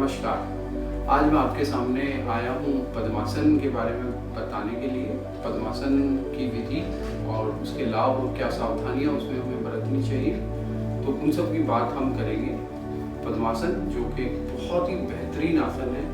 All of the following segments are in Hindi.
नमस्कार। आज मैं आपके सामने आया हूँ पद्मासन के बारे में बताने के लिए। पद्मासन की विधि और उसके लाभ और क्या सावधानियाँ उसमें हमें बरतनी चाहिए, तो उन सब की बात हम करेंगे। पद्मासन जो कि बहुत ही बेहतरीन आसन है,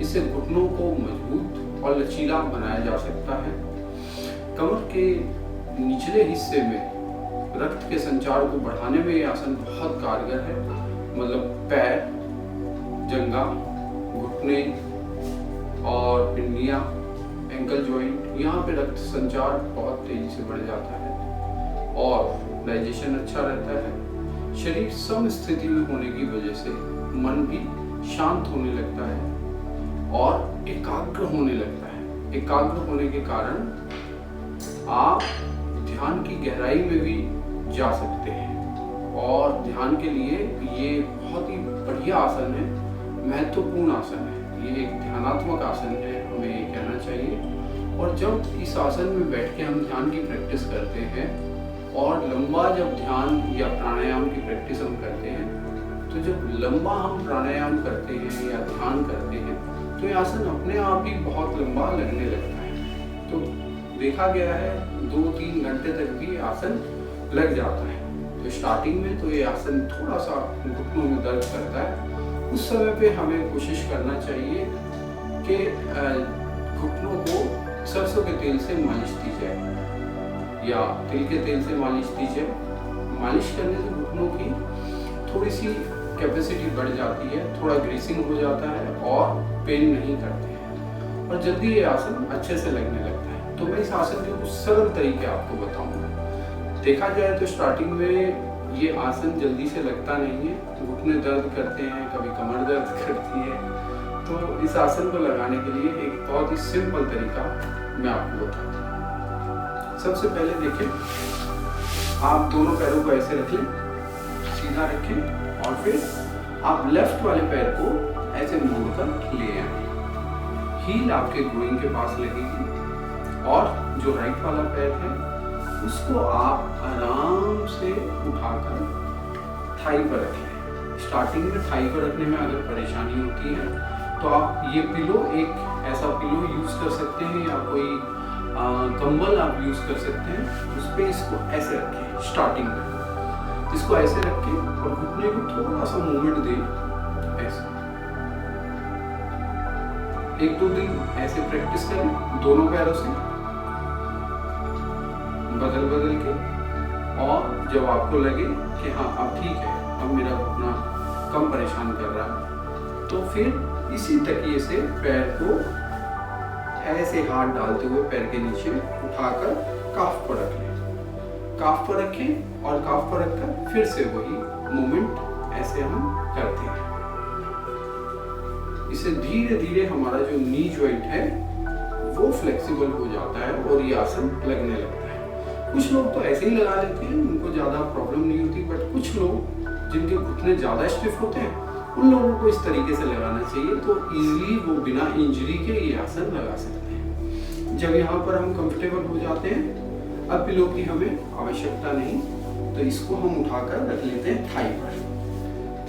इससे घुटनों को मजबूत और लचीला बनाया जा सकता है। कमर के निचले हिस्से में रक्त के संचार को बढ़ाने में यह आसन बहुत कारगर है। मतलब पैर, जंघा, घुटने और पिंडियाँ, एंकल जॉइंट, यहाँ पे रक्त संचार बहुत तेजी से बढ़ जाता है और डाइजेशन अच्छा रहता है। शरीर सम स्थिति में होने की वजह से मन भी शांत होने लगता है और एकाग्र होने लगता है। एकाग्र होने के कारण आप ध्यान की गहराई में भी जा सकते हैं और ध्यान के लिए ये बहुत ही बढ़िया आसन है, महत्वपूर्ण आसन है। ये एक ध्यानात्मक आसन है, हमें ये कहना चाहिए। और जब इस आसन में बैठ के हम ध्यान की प्रैक्टिस करते हैं और लंबा जब ध्यान या प्राणायाम की प्रैक्टिस हम करते हैं, तो जब लंबा हम प्राणायाम करते हैं या ध्यान करते हैं तो ये आसन अपने आप ही बहुत लंबा लगने लगता है। तो देखा गया है 2-3 घंटे तक भी आसन लग जाता है। तो स्टार्टिंग में तो ये आसन थोड़ा सा घुटनों में दर्द करता है। उस समय पे हमें कोशिश करना चाहिए कि घुटनों को सरसों के तेल से मालिश की जाए या तिल के तेल से मालिश की जाए। मालिश करने से घुटनों की थोड़ी सी कैपेसिटी बढ़ जाती है, थोड़ा ग्रीसिंग हो जाता है और पेन नहीं करते हैं और जल्दी ये आसन अच्छे से लगने लगता है। तो मैं इस आसन के कुछ सरल तरीके आपको बताऊंगा। देखा जाए तो स्टार्टिंग में ये आसन जल्दी से लगता नहीं है, घुटने दर्द करते हैं, कभी कमर दर्द करती है। तो इस आसन को लगाने के लिए एक बहुत ही सिंपल तरीका मैं आपको बताता हूँ। सबसे पहले देखिए, आप दोनों पैरों को ऐसे रख लें, सीधा रखें और फिर आप लेफ्ट वाले पैर को ऐसे मोड़कर ले आए। हील आपके ग्रोइन के पास लगेगी और जो राइट वाला पैर है उसको आप आराम से उठाकर थाई पर रखें। स्टार्टिंग में थाई पर रखने में अगर परेशानी होती है तो आप ये पिलो, एक ऐसा पिलो यूज कर सकते हैं या कोई कंबल आप यूज कर सकते हैं। उस पे इसको ऐसे रखें, स्टार्टिंग में इसको ऐसे रखें और घुटने को थोड़ा सा मूवमेंट दें ऐसे। 1-2 दिन ऐसे प्रैक्टिस करें दोनों पैरों से बदल के, और जब आपको लगे कि हाँ अब ठीक है, अब मेरा घुटना कम परेशान कर रहा है, तो फिर इसी तकिए से पैर को ऐसे हाथ डालते हुए पैर के नीचे उठाकर काफ पर रख लें। काफ पर रखें और काफ पर रखकर फिर से वही मूवमेंट ऐसे हम करते हैं। इससे धीरे धीरे हमारा जो नी जॉइंट है वो फ्लेक्सिबल हो जाता है और ये आसन लगने लगता है। कुछ लोग तो ऐसे ही लगा लेते हैं, उनको ज़्यादा प्रॉब्लम नहीं होती, बट कुछ लोग जिनके घुटने ज़्यादा स्टिफ होते हैं उन लोगों को इस तरीके से लगाना चाहिए, तो इजीली वो बिना इंजरी के ये आसन लगा सकते हैं। जब यहाँ पर हम कंफर्टेबल हो जाते हैं, अब पिलो की हमें आवश्यकता नहीं, तो इसको हम उठाकर रख लेते हैं थाई पर।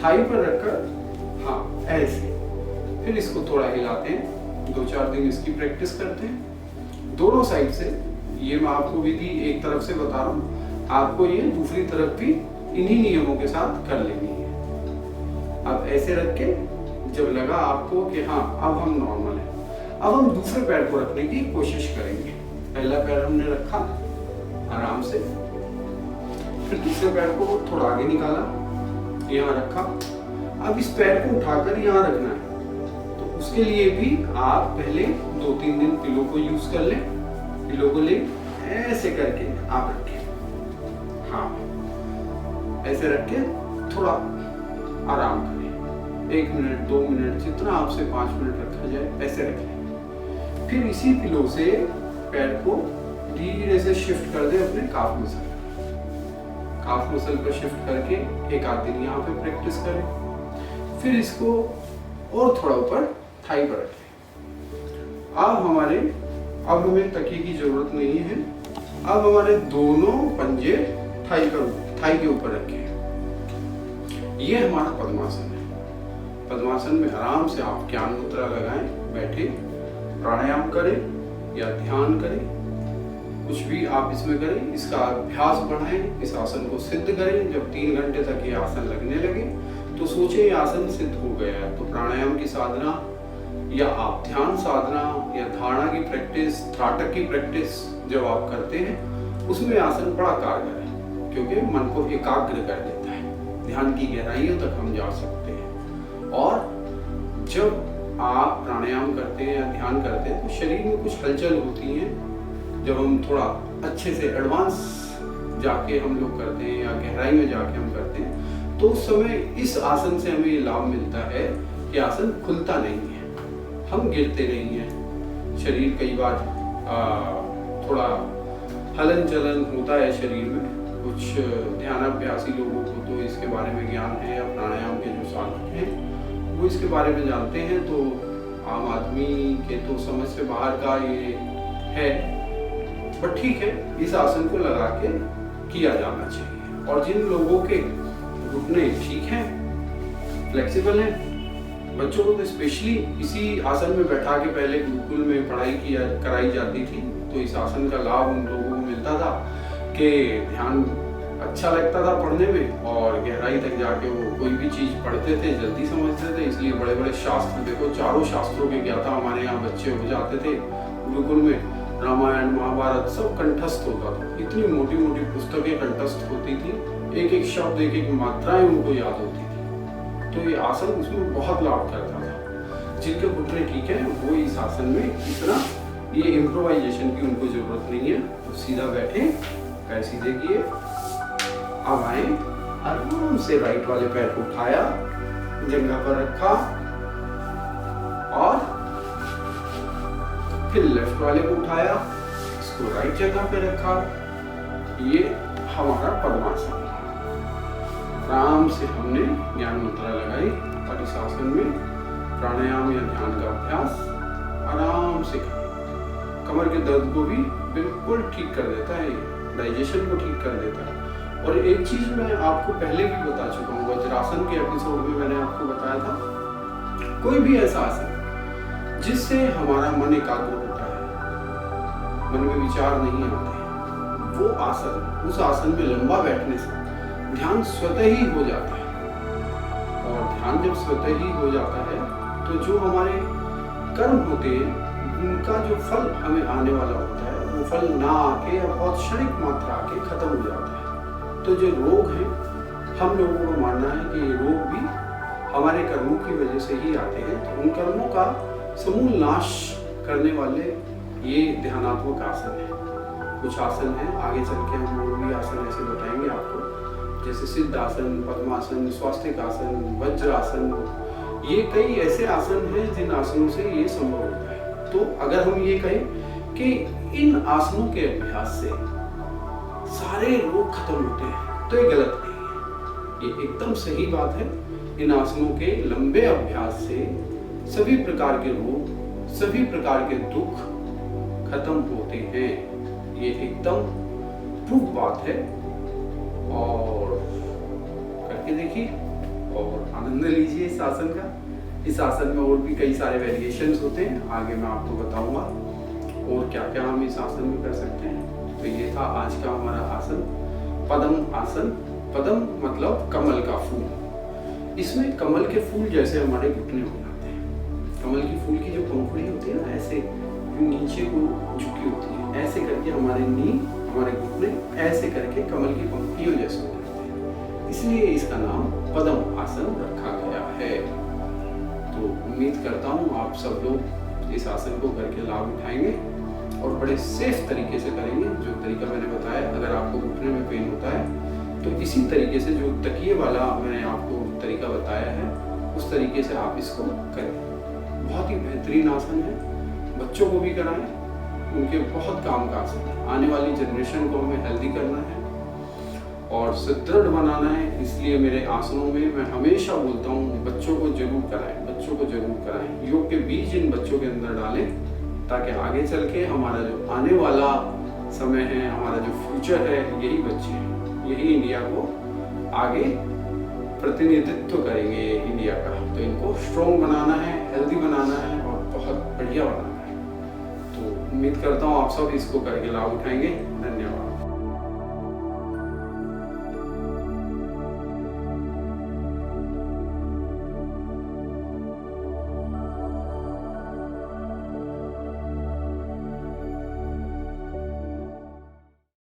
थाई पर रखकर हाँ ऐसे, फिर इसको थोड़ा हिलाते हैं। 2-4 दिन इसकी प्रैक्टिस करते हैं दोनों साइड से। ये मैं आपको विधि एक तरफ से बता रहा हूँ, आपको ये दूसरी तरफ भी इन्हीं नियमों के साथ कर लेनी है। अब ऐसे रख के जब लगा आपको कि हाँ अब हम नॉर्मल हैं, अब हम दूसरे पैर को रखने की कोशिश करेंगे। पहला पैर हमने रखा आराम से, फिर दूसरे पैर को थोड़ा आगे निकाला, यहाँ रखा। अब इस पैर को उठाकर यहाँ रखना है, तो उसके लिए भी आप पहले 2-3 दिन पिलो को यूज कर लें। पिलो को ले ऐसे करके आप रखें, हाँ ऐसे रख के थोड़ा आराम करें। 1 मिनट 2 मिनट, जितना आपसे 5 मिनट रखा जाए ऐसे रखें। फिर इसी पिलो से पैर को धीरे से शिफ्ट कर दें अपने काफ मसल पर शिफ्ट करके 1-8 दिन यहाँ पे प्रैक्टिस करें। फिर इसको और थोड़ा ऊपर थाई पर रखें। अब हमें तकिए की जरूरत नहीं है। अब हमारे दोनों पंजे थाई के ऊपर रखें। ये हमारा पद्मासन है। पद्मासन में आराम से आप ज्ञान मुद्रा लगाएं, बैठे प्राणायाम करें या ध्यान करें, कुछ भी आप इसमें करें, इसका अभ्यास बढ़ाएं, इस आसन को सिद्ध करें। जब 3 घंटे तक ये आसन लगने लगे तो सोचें ये आसन सिद्ध हो गया है। तो प्राणायाम की साधना या आप ध्यान साधना या धारणा की प्रैक्टिस, त्राटक की प्रैक्टिस जब आप करते हैं उसमें आसन बड़ा कारगर है, क्योंकि मन को एकाग्र कर देता है, ध्यान की गहराइयों तक हम जा सकते हैं। और जब आप प्राणायाम करते हैं या ध्यान करते हैं तो शरीर में कुछ हलचल होती है। जब हम थोड़ा अच्छे से एडवांस जाके हम लोग करते हैं या गहराई में जाके हम करते हैं तो उस समय इस आसन से हमें ये लाभ मिलता है कि आसन खुलता नहीं है, हम गिरते नहीं हैं। शरीर कई बार थोड़ा हलन चलन होता है शरीर में। कुछ ध्यानाभ्यासी लोगों को तो इसके बारे में ज्ञान है, या प्राणायाम के जो साधक हैं वो इसके बारे में जानते हैं। तो आम आदमी के तो समझ से बाहर का ये है, पर ठीक है, इस आसन को लगा के किया जाना चाहिए। और जिन लोगों के घुटने ठीक हैं, फ्लेक्सिबल हैं, बच्चों को तो स्पेशली इसी आसन में बैठा के पहले गुरुकुल में पढ़ाई कराई जाती थी, तो इस आसन का लाभ उन लोगों को मिलता था कि ध्यान अच्छा लगता था पढ़ने में, और गहराई तक जाके वो कोई भी चीज पढ़ते थे, जल्दी समझते थे। इसलिए बड़े बड़े शास्त्र, देखो चारों शास्त्रों के ज्ञाता हमारे यहाँ बच्चे हो जाते थे गुरुकुल में। रामायण महाभारत सब कंठस्थ होता था, इतनी मोटी मोटी पुस्तकें कंठस्थ होती थी, एक एक शब्द, एक एक मात्राएं उनको याद होती थी। तो ये आसन उसमें बहुत लाभ करता था। जिनके घुटने ठीक है वो इस आसन में इस तरह ये इम्प्रोवाइजेशन की उनको जरूरत नहीं है। तो सीधा बैठे, पैर सीधे किए, अब आए, आराम से राइट वाले पैर को उठाया, जंघा पर रखा, और फिर लेफ्ट वाले को उठाया, इसको राइट जगह पे रखा। ये हमारा पद्मासन। आराम से हमने ज्ञान मुद्रा लगाई और इस आसन में प्राणायाम या ध्यान का अभ्यास आराम से करें। कमर के दर्द को भी बिल्कुल ठीक कर देता है, डाइजेशन को ठीक कर देता है। और एक चीज मैं आपको पहले भी बता चुका हूँ, वज्रासन के एपिसोड में मैंने आपको बताया था, कोई भी ऐसा आसन जिससे हमारा मन एकाग्र होता है, मन में विचार नहीं आते हैं, वो आसन, उस आसन में लंबा बैठने से ध्यान स्वतः ही हो जाता है। और ध्यान जब स्वतः ही हो जाता है तो जो हमारे कर्म होते हैं उनका जो फल हमें आने वाला होता है वो फल ना आके या बहुत क्षणिक मात्रा आके खत्म हो जाता है। तो जो रोग हैं, हम लोगों को मानना है कि ये रोग भी हमारे कर्मों की वजह से ही आते हैं। तो उन कर्मों का समूल नाश करने वाले ये ध्यानात्मक आसन है। कुछ आसन है, आगे चल के हम और भी आसन ऐसे बताएंगे आपको, जैसे सिद्धासन, पद्मासन, स्वास्तिकासन, वज्रासन। ये कई ऐसे आसन हैं जिन आसनों से ये संभव होता है। तो अगर हम ये कहें कि इन आसनों के अभ्यास से सारे रोग खत्म होते हैं, तो ये गलत नहीं है, ये एकदम सही बात है। इन आसनों के लंबे अभ्यास से सभी प्रकार के रोग, सभी प्रकार के दुख खत्म होते हैं, ये एकदम प्रूफ बात है। और करके देखिए और आनंद लीजिए इस आसन का। इस आसन में और भी कई सारे वेरिएशंस होते हैं, आगे मैं आपको बताऊंगा और क्या क्या हम इस आसन में कर सकते हैं। तो ये था आज का हमारा आसन, पद्म आसन। पद्म मतलब कमल का फूल। इसमें कमल के फूल जैसे हमारे घुटने हो जाते हैं। कमल की फूल की जो पंखुड़ी होती है ना, ऐसे नीचे को झुकी होती है, ऐसे करके हमारे नी, हमारे घुटने ऐसे करके कमल की पंखुड़ियों जैसे हो जाते हैं, इसलिए इसका नाम पद्म आसन रखा गया है। तो उम्मीद करता हूँ आप सब लोग इस आसन को करके लाभ उठाएंगे और बड़े सेफ तरीके से करेंगे। जो तरीका मैंने बताया, अगर आपको घुटने में पेन होता है तो इसी तरीके से, जो तकिए वाला मैंने आपको तरीका बताया है, उस तरीके से आप इसको करें। बहुत ही बेहतरीन आसन है, बच्चों को भी कराएं, उनके बहुत काम का आसन है। आने वाली जनरेशन को हमें हेल्दी करना है और सुदृढ़ बनाना है, इसलिए मेरे आसनों में मैं हमेशा बोलता हूँ बच्चों को जरूर कराएं, बच्चों को जरूर कराएं। योग के बीज इन बच्चों के अंदर डालें, ताकि आगे चल के हमारा जो आने वाला समय है, हमारा जो फ्यूचर है, यही बच्चे हैं, यही इंडिया को आगे प्रतिनिधित्व करेंगे इंडिया का। तो इनको स्ट्रॉन्ग बनाना है, हेल्दी बनाना है और बहुत बढ़िया बनाना है। तो उम्मीद करता हूँ आप सब इसको करके लाभ उठाएंगे। धन्यवाद।